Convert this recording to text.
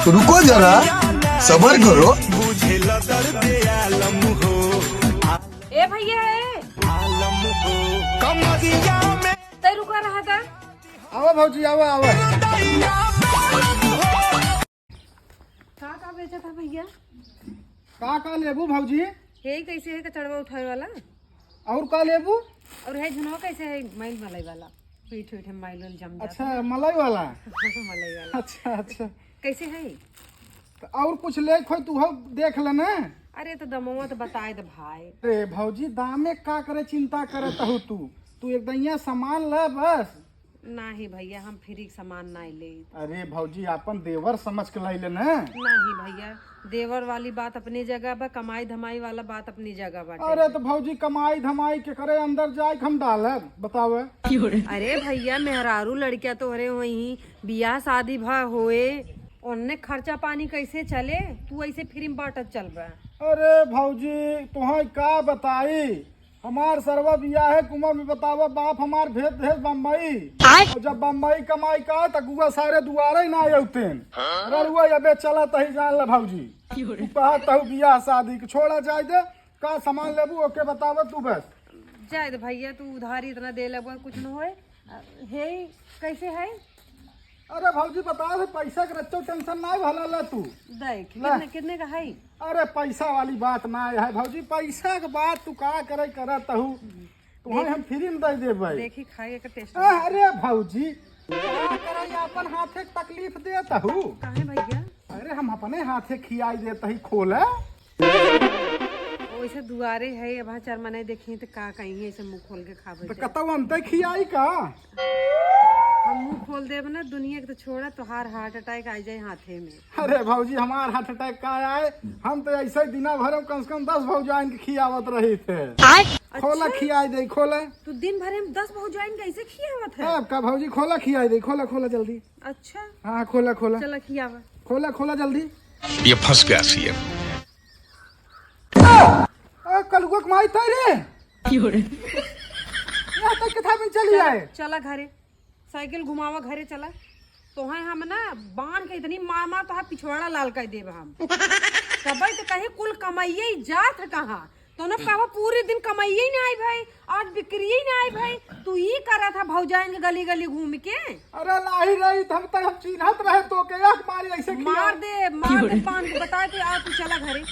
तो रुको जरा, सबर करो। ए भैया तय रुका रहा था। आओ भौजी आओ आओ। का बेचा था भैया? का लेबू भौजी? हे कैसे है कचड़वा उठाए वाला? और का लेबू? और है झुनवा कैसे है माइल मलाई वाला? पीठ पीठ माइल जम जाता। अच्छा मलाई वाला। मलाई वाला। अच्छा अच्छा कैसे है? तो और कुछ ले खोई तू हो देख लेना। अरे तो दमवा तो बताए दे भाई। अरे भौजी दामे का करे चिंता करत हो तू एकदम यहाँ सामान ले बस। नहीं भैया हम फ्री सामान नहीं ले। अरे भौजी अपन देवर समझ के लाई लेना। नहीं भैया देवर वाली बात अपनी जगह बा, कमाई धमाई वाला बात अपनी जगह बा। अरे तो भौजी कमाई धमाई के करे अंदर जाए हम डालब बताओ। अरे भैया मेहरारू लड़किया तो हरे वही बियाह शादी भा होए उनने खर्चा पानी कैसे चले? तू ऐसे फ्री में बांटत चल बा। अरे भौजी तुम्हें का बताई, हमार सरवा बिया है कुमार में बतावा बाप हमार भेज भेज बम्बई। और जब बम्बई कमाई का तो गुआ सारे दुआरे ना आउतेन। ररुआ अबे चला तही जान ला भौजी। तू कहा तहु बियाह शादी के छोड़ा जाए दे का सामान लेबू ओके बतावा तू बस। जाए दे भैया तू उधारी इतना दे लगवा कुछ न होए। हे कैसे है? अरे भौजी बता दे पैसा के रच्चो टेंशन ना भला ला तू देख ले। कितने का है? अरे पैसा वाली बात ना है भौजी, पैसा के बात तू का करे करत हूँ तुम्हें हम फ्री में दे देबै। देखी खाए का टेस्ट। अरे भौजी का करे अपन हाथे के तकलीफ देता हूँ। काहे भैया? अरे हम अपने हाथे खियाई देता ही खोले। वैसे दुआरे है अब चार मने देखी तो का कहीं ऐसे मुंह खोल के खावे। तो कतौ अंते खियाई का हम मुंह खोल देब ना दुनिया के तो छोड़ा तोहार हार्ट अटैक आ जाए हाथे में। अरे भौजी हमार हार्ट अटैक का आए, हम तो ऐसे दिना भर में कम से कम 10 भौजाइन के खियावत रही थे। खोला खियाई दे खोला। तू दिन भर में 10 भौजाइन कैसे खियावत है? अब का भौजी खोला खियाई दे खोला खोला जल्दी। अच्छा हाँ खोला खोला चला खियावा। खोला खोला जल्दी। ये फंस गया सीएम। कलुआ कमाई रे यहाँ तक कथा में चली आए। चला घरे साइकिल घुमावा घरे चला। तो हम ना बांध के इतनी मार मार तो पिछवाड़ा लाल कर देब हम। कभी तो कहे कुल कमाइये जात कहाँ तो ना कहा पूरे दिन कमाइये ना आई भाई, आज बिक्री ना आई भाई। तू ही करा था भौजाइन के गली गली घूम के। अरे नहीं रही हम तक हम चिन्हत रहे तो के मारी ऐसे मार दे बांध के बता दे। आ तू चला घरे।